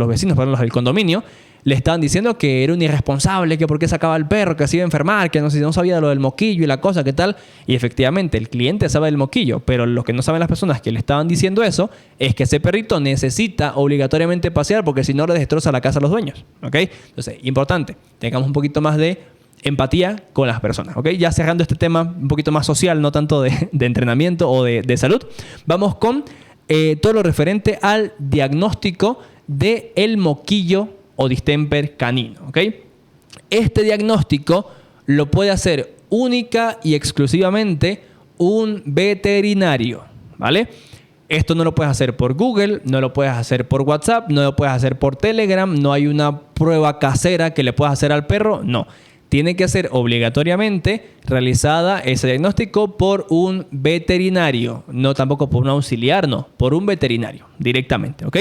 vecinos, los del condominio, le estaban diciendo que era un irresponsable, que por qué sacaba al perro, que se iba a enfermar, que no sabía lo del moquillo y la cosa, qué tal. Y efectivamente, el cliente sabe del moquillo, pero lo que no saben las personas que le estaban diciendo eso es que ese perrito necesita obligatoriamente pasear porque si no le destroza la casa a los dueños, ¿ok? Entonces, importante, tengamos un poquito más de empatía con las personas, ¿ok? Ya cerrando este tema un poquito más social, no tanto de entrenamiento o de salud, vamos con todo lo referente al diagnóstico del moquillo o distemper canino, ¿ok? Este diagnóstico lo puede hacer única y exclusivamente un veterinario, ¿vale? Esto no lo puedes hacer por Google, no lo puedes hacer por WhatsApp, no lo puedes hacer por Telegram, no hay una prueba casera que le puedas hacer al perro, no. Tiene que ser obligatoriamente realizada ese diagnóstico por un veterinario, no tampoco por un auxiliar, no, por un veterinario directamente, ¿ok?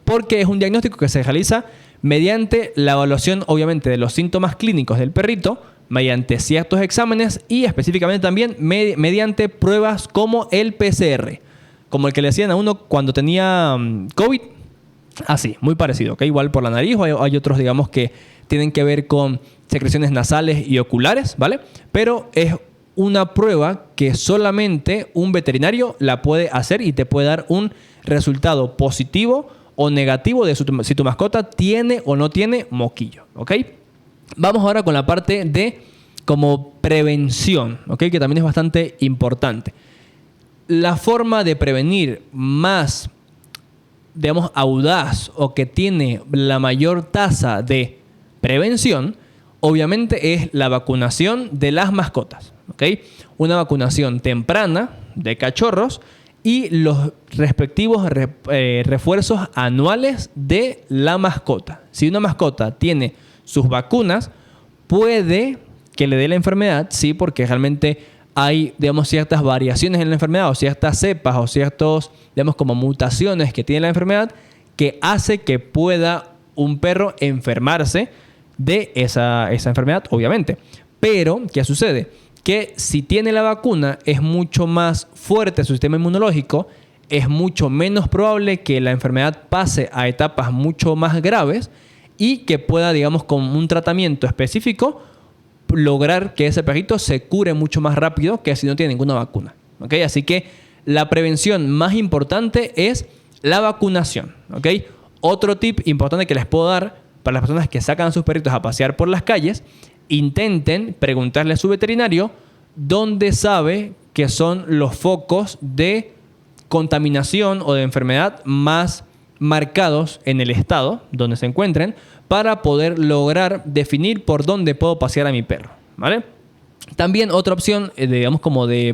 Porque es un diagnóstico que se realiza mediante la evaluación, obviamente, de los síntomas clínicos del perrito, mediante ciertos exámenes y específicamente también mediante pruebas como el PCR, como el que le hacían a uno cuando tenía COVID. Así, muy parecido, ¿ok? Igual por la nariz, o hay otros, digamos, que tienen que ver con secreciones nasales y oculares, ¿vale? Pero es una prueba que solamente un veterinario la puede hacer y te puede dar un resultado positivo o negativo de si tu mascota tiene o no tiene moquillo, ¿ok? Vamos ahora con la parte de como prevención, ¿ok? Que también es bastante importante. La forma de prevenir más, digamos, audaz o que tiene la mayor tasa de prevención, obviamente es la vacunación de las mascotas, ¿ok? Una vacunación temprana de cachorros y los respectivos refuerzos anuales de la mascota. Si una mascota tiene sus vacunas, puede que le dé la enfermedad, sí, porque realmente hay, digamos, ciertas variaciones en la enfermedad o ciertas cepas o ciertos, digamos, como mutaciones que tiene la enfermedad que hace que pueda un perro enfermarse de esa enfermedad, obviamente. Pero, ¿qué sucede? Que si tiene la vacuna es mucho más fuerte su sistema inmunológico, es mucho menos probable que la enfermedad pase a etapas mucho más graves y que pueda, digamos, con un tratamiento específico, lograr que ese perrito se cure mucho más rápido que si no tiene ninguna vacuna, ¿ok? Así que la prevención más importante es la vacunación, ¿ok? Otro tip importante que les puedo dar para las personas que sacan a sus perritos a pasear por las calles: intenten preguntarle a su veterinario dónde sabe que son los focos de contaminación o de enfermedad más marcados en el estado donde se encuentren para poder lograr definir por dónde puedo pasear a mi perro, ¿vale? También otra opción, digamos,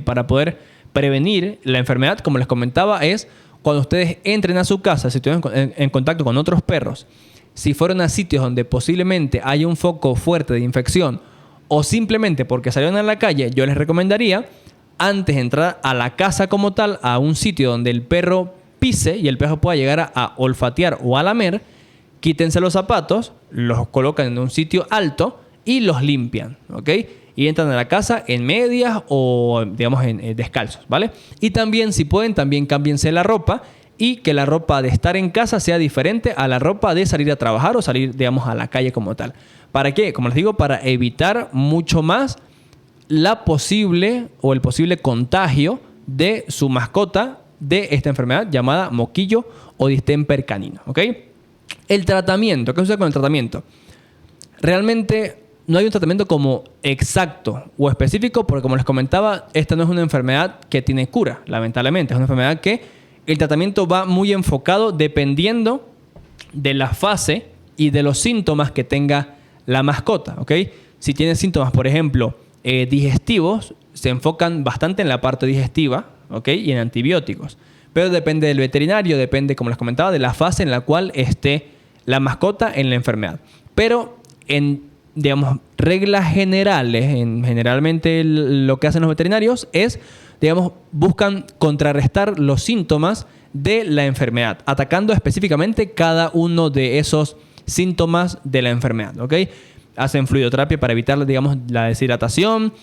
para poder prevenir la enfermedad, como les comentaba, es cuando ustedes entren a su casa, si estuvieron en contacto con otros perros, si fueron a sitios donde posiblemente haya un foco fuerte de infección o simplemente porque salieron a la calle, yo les recomendaría, antes de entrar a la casa como tal, a un sitio donde el perro pise y el perro pueda llegar a olfatear o a lamer, quítense los zapatos, los colocan en un sitio alto y los limpian, ¿ok? Y entran a la casa en medias o, digamos, en descalzos, ¿vale? Y también, si pueden, también cámbiense la ropa y que la ropa de estar en casa sea diferente a la ropa de salir a trabajar o salir, digamos, a la calle como tal. ¿Para qué? Como les digo, para evitar mucho más el posible contagio de su mascota de esta enfermedad llamada moquillo o distemper canino, ¿ok? El tratamiento, ¿qué sucede con el tratamiento? Realmente no hay un tratamiento como exacto o específico porque, como les comentaba, esta no es una enfermedad que tiene cura, lamentablemente. Es una enfermedad que el tratamiento va muy enfocado dependiendo de la fase y de los síntomas que tenga la mascota, ¿ok? Si tiene síntomas, por ejemplo, digestivos, se enfocan bastante en la parte digestiva, ¿ok? Y en antibióticos. Pero depende del veterinario, depende, como les comentaba, de la fase en la cual esté la mascota en la enfermedad. Pero en, digamos, reglas generales, generalmente lo que hacen los veterinarios es, digamos, buscan contrarrestar los síntomas de la enfermedad, atacando específicamente cada uno de esos síntomas de la enfermedad, ¿ok? Hacen fluidoterapia para evitar, digamos, la deshidratación,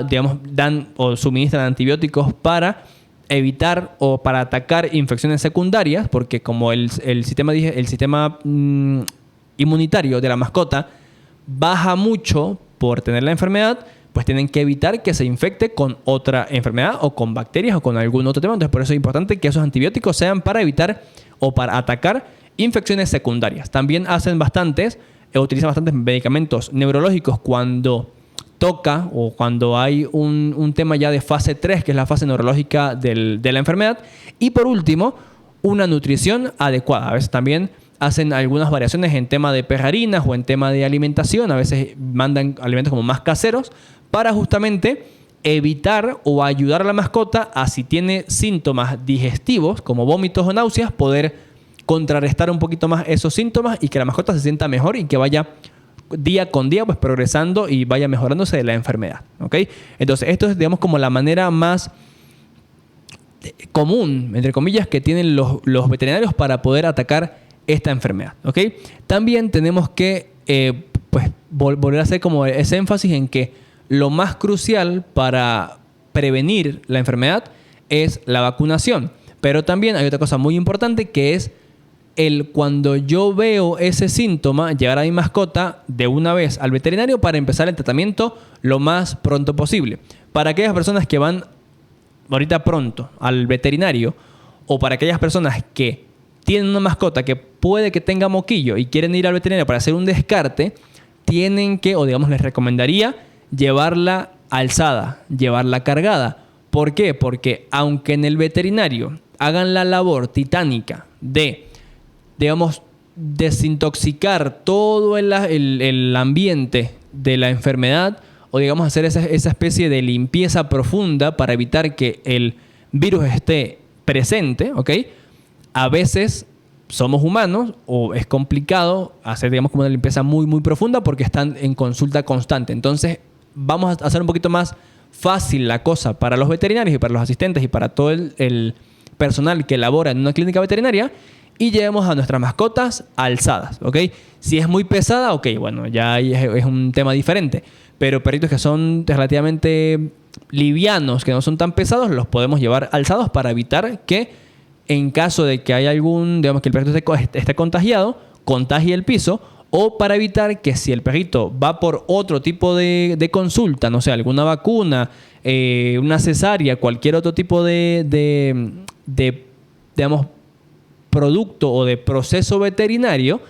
digamos, dan o suministran antibióticos para evitar o para atacar infecciones secundarias, porque como el sistema inmunitario de la mascota baja mucho por tener la enfermedad, pues tienen que evitar que se infecte con otra enfermedad o con bacterias o con algún otro tema. Entonces, por eso es importante que esos antibióticos sean para evitar o para atacar infecciones secundarias. También utilizan bastantes medicamentos neurológicos cuando toca o cuando hay un tema ya de fase 3, que es la fase neurológica de la enfermedad. Y por último, una nutrición adecuada. A veces también hacen algunas variaciones en tema de perrarinas o en tema de alimentación. A veces mandan alimentos como más caseros para justamente evitar o ayudar a la mascota a, si tiene síntomas digestivos como vómitos o náuseas, poder contrarrestar un poquito más esos síntomas y que la mascota se sienta mejor y que vaya día con día pues progresando y vaya mejorándose de la enfermedad, ¿ok? Entonces, esto es, digamos, como la manera más común, entre comillas, que tienen los veterinarios para poder atacar esta enfermedad, ¿ok? También tenemos que pues volver a hacer como ese énfasis en que lo más crucial para prevenir la enfermedad es la vacunación. Pero también hay otra cosa muy importante, que es cuando yo veo ese síntoma, llevar a mi mascota de una vez al veterinario para empezar el tratamiento lo más pronto posible. Para aquellas personas que van ahorita pronto al veterinario, o para aquellas personas que tienen una mascota que puede que tenga moquillo y quieren ir al veterinario para hacer un descarte, tienen que, o digamos, les recomendaría llevarla alzada, llevarla cargada. ¿Por qué? Porque aunque en el veterinario hagan la labor titánica de, digamos, desintoxicar todo el ambiente de la enfermedad, o digamos hacer esa especie de limpieza profunda para evitar que el virus esté presente, ¿ok? A veces somos humanos o es complicado hacer, digamos, como una limpieza muy, muy profunda porque están en consulta constante. Entonces, vamos a hacer un poquito más fácil la cosa para los veterinarios y para los asistentes y para todo el personal que labora en una clínica veterinaria, y llevemos a nuestras mascotas alzadas, ¿ok? Si es muy pesada, ok, bueno, ya es un tema diferente. Pero perritos que son relativamente livianos, que no son tan pesados, los podemos llevar alzados para evitar que, en caso de que haya digamos, que el perrito esté contagiado, contagie el piso, o para evitar que si el perrito va por otro tipo de consulta, no sé, alguna vacuna, una cesárea, cualquier otro tipo de digamos, producto o de proceso veterinario,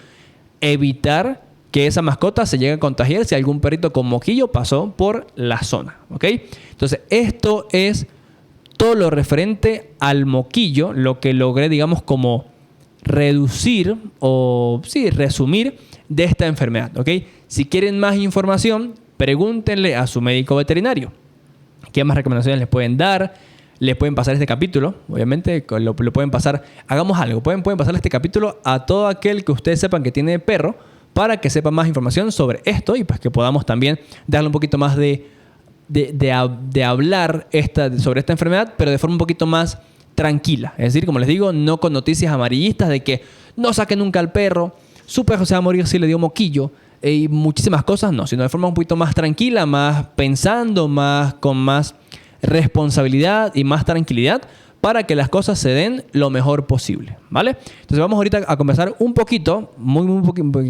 evitar que esa mascota se llegue a contagiar si algún perrito con moquillo pasó por la zona, ¿ok? Entonces, esto es todo lo referente al moquillo, lo que logré, digamos, como reducir o, sí, resumir de esta enfermedad, ¿ok? Si quieren más información, pregúntenle a su médico veterinario. ¿Qué más recomendaciones les pueden dar? Les pueden pasar este capítulo, obviamente, lo pueden pasar. Hagamos algo, pueden pasar este capítulo a todo aquel que ustedes sepan que tiene perro, para que sepan más información sobre esto y pues que podamos también darle un poquito más de hablar sobre esta enfermedad, pero de forma un poquito más tranquila. Es decir, como les digo, no con noticias amarillistas de que no saquen nunca al perro, su perro se va a morir si le dio moquillo y muchísimas cosas, no, sino de forma un poquito más tranquila, más pensando, con más responsabilidad y más tranquilidad, para que las cosas se den lo mejor posible, ¿vale? Entonces vamos ahorita a conversar un poquito, muy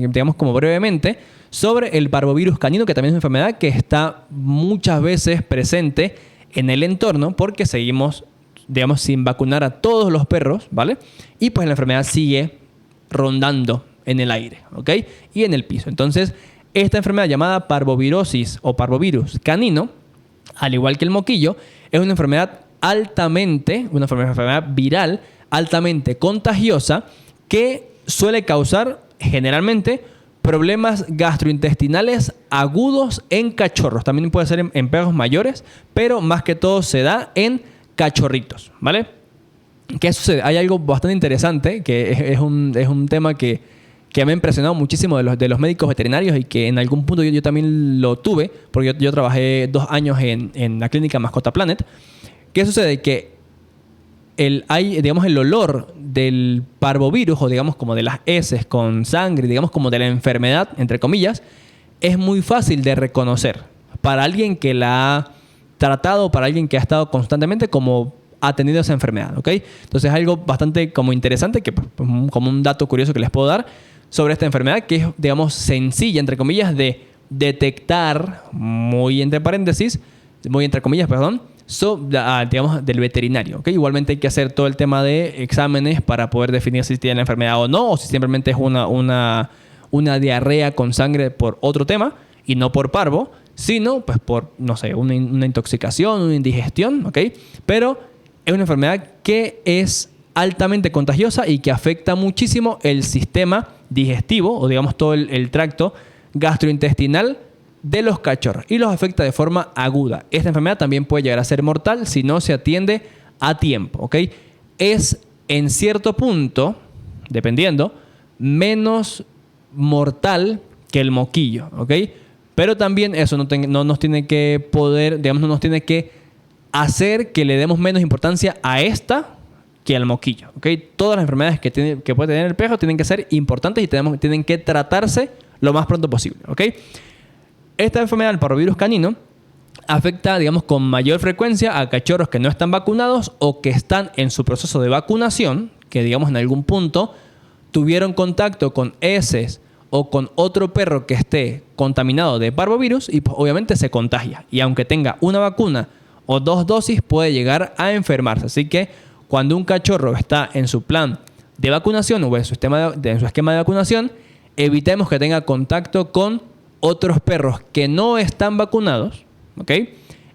digamos como brevemente, sobre el parvovirus canino, que también es una enfermedad que está muchas veces presente en el entorno porque seguimos, digamos, sin vacunar a todos los perros, ¿vale? Y pues la enfermedad sigue rondando en el aire, ¿ok? Y en el piso. Entonces, esta enfermedad llamada parvovirosis o parvovirus canino, al igual que el moquillo, es una enfermedad una enfermedad viral altamente contagiosa que suele causar generalmente problemas gastrointestinales agudos en cachorros. También puede ser en perros mayores, pero más que todo se da en cachorritos, ¿vale? ¿Qué sucede? Hay algo bastante interesante, que es un tema que me ha impresionado muchísimo de los médicos veterinarios y que en algún punto yo también lo tuve, porque yo trabajé 2 años en la clínica Mascota Planet. ¿Qué sucede? Que el olor del parvovirus, o digamos como de las heces con sangre, digamos como de la enfermedad, entre comillas, es muy fácil de reconocer para alguien que la ha tratado, para alguien que ha estado constantemente como ha tenido esa enfermedad, ¿ok? Entonces es algo bastante como interesante, que como un dato curioso que les puedo dar sobre esta enfermedad, que es, digamos, sencilla, entre comillas, de detectar, muy entre comillas, digamos, del veterinario, ¿ok? Igualmente hay que hacer todo el tema de exámenes para poder definir si tiene la enfermedad o no, o si simplemente es una diarrea con sangre por otro tema y no por parvo, sino pues por, no sé, una intoxicación, una indigestión, ¿ok? Pero es una enfermedad que es altamente contagiosa y que afecta muchísimo el sistema digestivo, o digamos todo el tracto gastrointestinal de los cachorros, y los afecta de forma aguda. Esta enfermedad también puede llegar a ser mortal si no se atiende a tiempo, ¿ok? Es en cierto punto, dependiendo, menos mortal que el moquillo, ¿ok? Pero también eso no nos tiene que poder, digamos, no nos tiene que hacer que le demos menos importancia a esta que al moquillo, ¿ok? Todas las enfermedades que puede tener el perro tienen que ser importantes y tienen que tratarse lo más pronto posible, ¿ok? Esta enfermedad, el parvovirus canino, afecta, digamos, con mayor frecuencia a cachorros que no están vacunados o que están en su proceso de vacunación, que, digamos, en algún punto tuvieron contacto con heces o con otro perro que esté contaminado de parvovirus y pues, obviamente se contagia. Y aunque tenga una vacuna o 2 dosis, puede llegar a enfermarse. Así que cuando un cachorro está en su plan de vacunación o en su esquema de vacunación, evitemos que tenga contacto con otros perros que no están vacunados, ¿ok?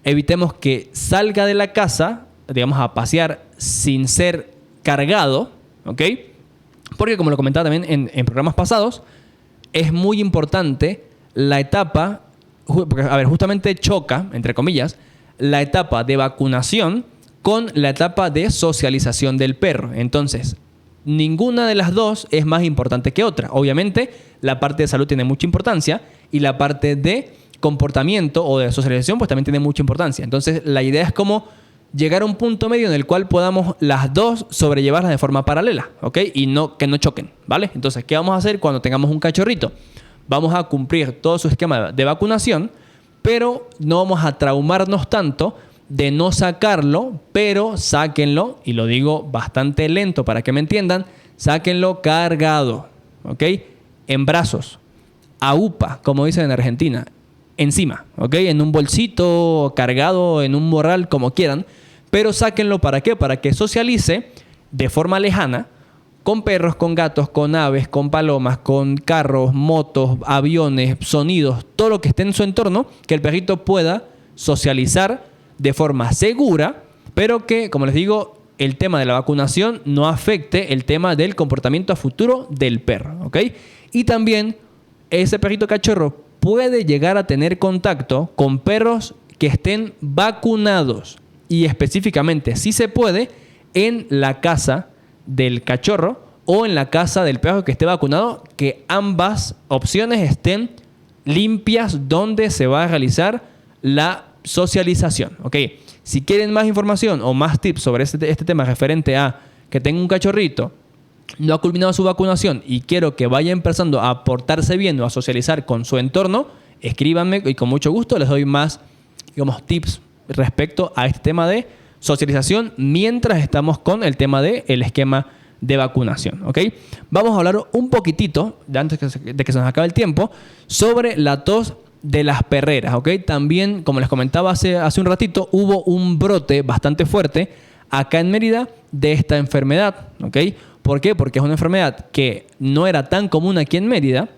Evitemos que salga de la casa, digamos, a pasear sin ser cargado, ¿ok? Porque, como lo comentaba también en programas pasados, es muy importante la etapa, porque, a ver, justamente choca, entre comillas, la etapa de vacunación con la etapa de socialización del perro. Entonces, ninguna de las dos es más importante que otra. Obviamente, la parte de salud tiene mucha importancia y la parte de comportamiento o de socialización pues también tiene mucha importancia. Entonces, la idea es como llegar a un punto medio en el cual podamos las dos sobrellevarlas de forma paralela, ¿ok? Y que no choquen, ¿vale? Entonces, ¿qué vamos a hacer cuando tengamos un cachorrito? Vamos a cumplir todo su esquema de vacunación, pero no vamos a traumarnos tanto de no sacarlo, pero sáquenlo, y lo digo bastante lento para que me entiendan, sáquenlo cargado, ¿ok? En brazos, a upa, como dicen en Argentina, encima, ¿ok? En un bolsito, cargado, en un morral, como quieran, pero sáquenlo, ¿para qué? Para que socialice de forma lejana con perros, con gatos, con aves, con palomas, con carros, motos, aviones, sonidos, todo lo que esté en su entorno, que el perrito pueda socializar de forma segura, pero que, como les digo, el tema de la vacunación no afecte el tema del comportamiento a futuro del perro, ¿ok? Y también ese perrito cachorro puede llegar a tener contacto con perros que estén vacunados, y específicamente, si se puede, en la casa del cachorro o en la casa del perro que esté vacunado, que ambas opciones estén limpias donde se va a realizar la socialización, ¿ok? Si quieren más información o más tips sobre este tema referente a que tengo un cachorrito, no ha culminado su vacunación y quiero que vaya empezando a portarse bien o a socializar con su entorno, escríbanme y con mucho gusto les doy más, digamos, tips respecto a este tema de socialización mientras estamos con el tema del esquema de vacunación, ¿ok? Vamos a hablar un poquitito, antes de que se nos acabe el tiempo, sobre la tos de las perreras, ¿ok? También, como les comentaba hace un ratito, hubo un brote bastante fuerte acá en Mérida de esta enfermedad, ¿ok? ¿Por qué? Porque es una enfermedad que no era tan común aquí en Mérida,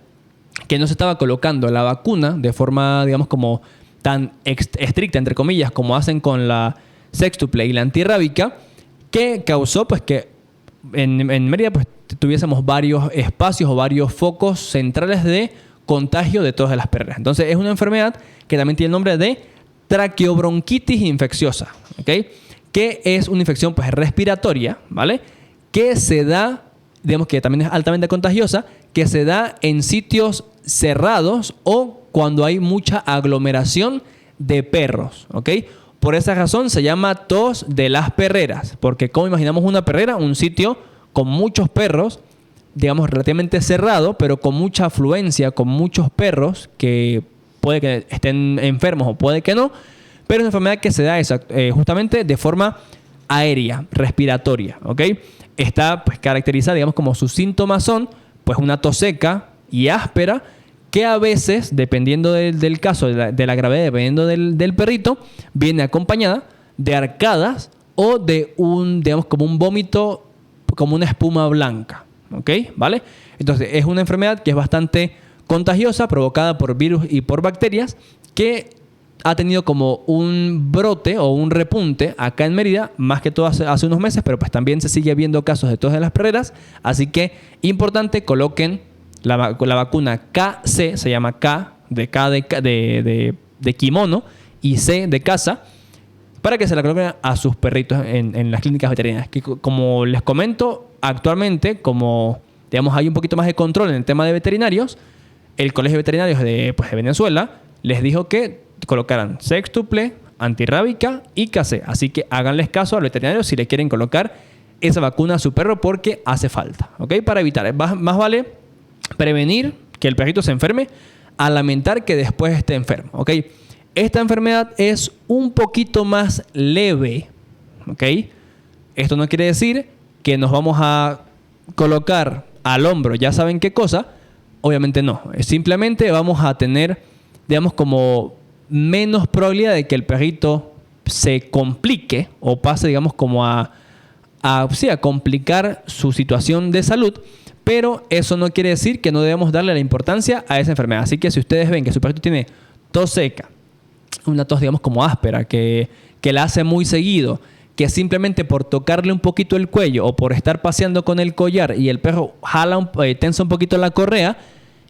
que no se estaba colocando la vacuna de forma, digamos, como tan estricta, entre comillas, como hacen con la sextuple y la antirrábica, que causó pues que en Mérida pues tuviésemos varios espacios o varios focos centrales de contagio de todas las perreras. Entonces es una enfermedad que también tiene el nombre de traqueobronquitis infecciosa, ¿ok? Que es una infección pues respiratoria, ¿vale? Que se da, digamos que también es altamente contagiosa, que se da en sitios cerrados o cuando hay mucha aglomeración de perros, ¿ok? Por esa razón se llama tos de las perreras, porque como imaginamos una perrera, un sitio con muchos perros, digamos relativamente cerrado, pero con mucha afluencia, con muchos perros que puede que estén enfermos o puede que no, pero es una enfermedad que se da justamente de forma aérea, respiratoria, ¿ok? Está pues caracterizada, digamos, como sus síntomas son pues una tos seca y áspera, que a veces, dependiendo del caso, de la gravedad, dependiendo del perrito, viene acompañada de arcadas o de digamos, como un vómito, como una espuma blanca, ¿ok? ¿Vale? Entonces, es una enfermedad que es bastante contagiosa, provocada por virus y por bacterias, que ha tenido como un brote o un repunte acá en Mérida, más que todo hace unos meses, pero pues también se sigue viendo casos de tos de las perreras, así que importante, coloquen la vacuna KC, se llama K de kimono y C de casa, para que se la coloquen a sus perritos en las clínicas veterinarias. Que como les comento, actualmente, como digamos hay un poquito más de control en el tema de veterinarios, el Colegio de Veterinarios de Venezuela les dijo que colocaran sextuple, antirrábica y KC. Así que háganles caso al veterinario si le quieren colocar esa vacuna a su perro porque hace falta, ¿ok? Para evitar, más vale prevenir que el perrito se enferme a lamentar que después esté enfermo, ¿ok? Esta enfermedad es un poquito más leve, ¿ok? Esto no quiere decir que nos vamos a colocar al hombro, ya saben qué cosa, obviamente no. Simplemente vamos a tener, digamos, como menos probabilidad de que el perrito se complique o pase, digamos, como a complicar su situación de salud, pero eso no quiere decir que no debemos darle la importancia a esa enfermedad. Así que si ustedes ven que su perrito tiene tos seca, una tos, digamos, como áspera, que la hace muy seguido, que simplemente por tocarle un poquito el cuello o por estar paseando con el collar y el perro tensa un poquito la correa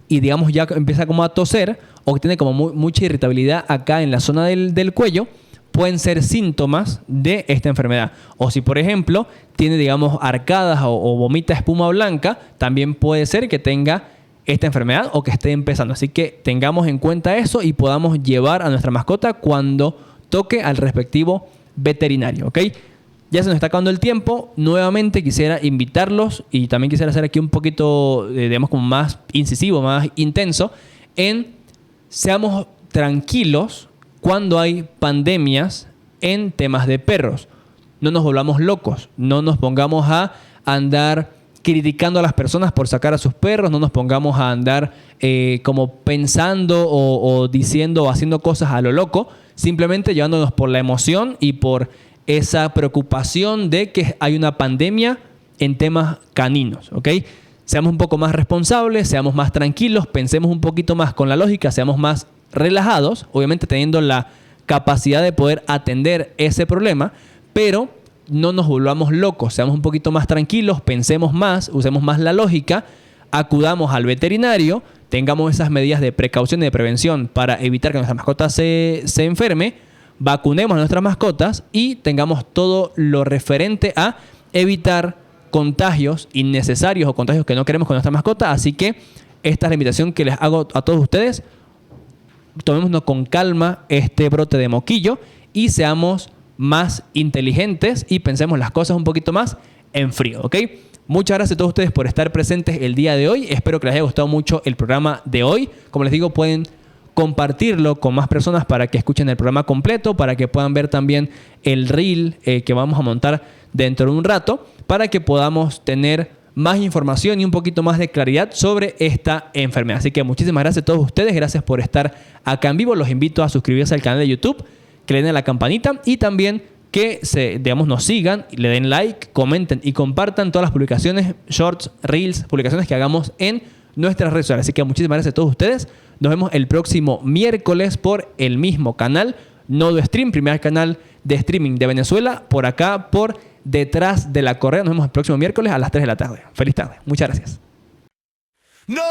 y, digamos, ya empieza como a toser o que tiene como mucha irritabilidad acá en la zona del cuello, pueden ser síntomas de esta enfermedad. O si, por ejemplo, tiene, digamos, arcadas o vomita espuma blanca, también puede ser que tenga esta enfermedad o que esté empezando. Así que tengamos en cuenta eso y podamos llevar a nuestra mascota cuando toque al respectivo veterinario, ¿ok? Ya se nos está acabando el tiempo. Nuevamente quisiera invitarlos y también quisiera hacer aquí un poquito, digamos, como más incisivo, más intenso, en seamos tranquilos cuando hay pandemias en temas de perros. No nos volvamos locos, no nos pongamos a andar criticando a las personas por sacar a sus perros, no nos pongamos a andar como pensando o diciendo o haciendo cosas a lo loco, simplemente llevándonos por la emoción y por esa preocupación de que hay una pandemia en temas caninos, ¿ok? Seamos un poco más responsables, seamos más tranquilos, pensemos un poquito más con la lógica, seamos más relajados, obviamente teniendo la capacidad de poder atender ese problema, pero no nos volvamos locos, seamos un poquito más tranquilos, pensemos más, usemos más la lógica, acudamos al veterinario, tengamos esas medidas de precaución y de prevención para evitar que nuestra mascota se enferme, vacunemos a nuestras mascotas y tengamos todo lo referente a evitar contagios innecesarios o contagios que no queremos con nuestra mascota. Así que esta es la invitación que les hago a todos ustedes. Tomémonos con calma este brote de moquillo y seamos más inteligentes y pensemos las cosas un poquito más en frío, ¿ok? Muchas gracias a todos ustedes por estar presentes el día de hoy. Espero que les haya gustado mucho el programa de hoy. Como les digo, pueden compartirlo con más personas para que escuchen el programa completo, para que puedan ver también el reel que vamos a montar dentro de un rato, para que podamos tener más información y un poquito más de claridad sobre esta enfermedad. Así que muchísimas gracias a todos ustedes. Gracias por estar acá en vivo. Los invito a suscribirse al canal de YouTube, que le den a la campanita y también que nos sigan, le den like, comenten y compartan todas las publicaciones, shorts, reels, publicaciones que hagamos en nuestras redes sociales. Así que muchísimas gracias a todos ustedes. Nos vemos el próximo miércoles por el mismo canal, Nodo Stream, primer canal de streaming de Venezuela, por acá, por Detrás de la Correa. Nos vemos el próximo miércoles a las 3 de la tarde. Feliz tarde. Muchas gracias. No!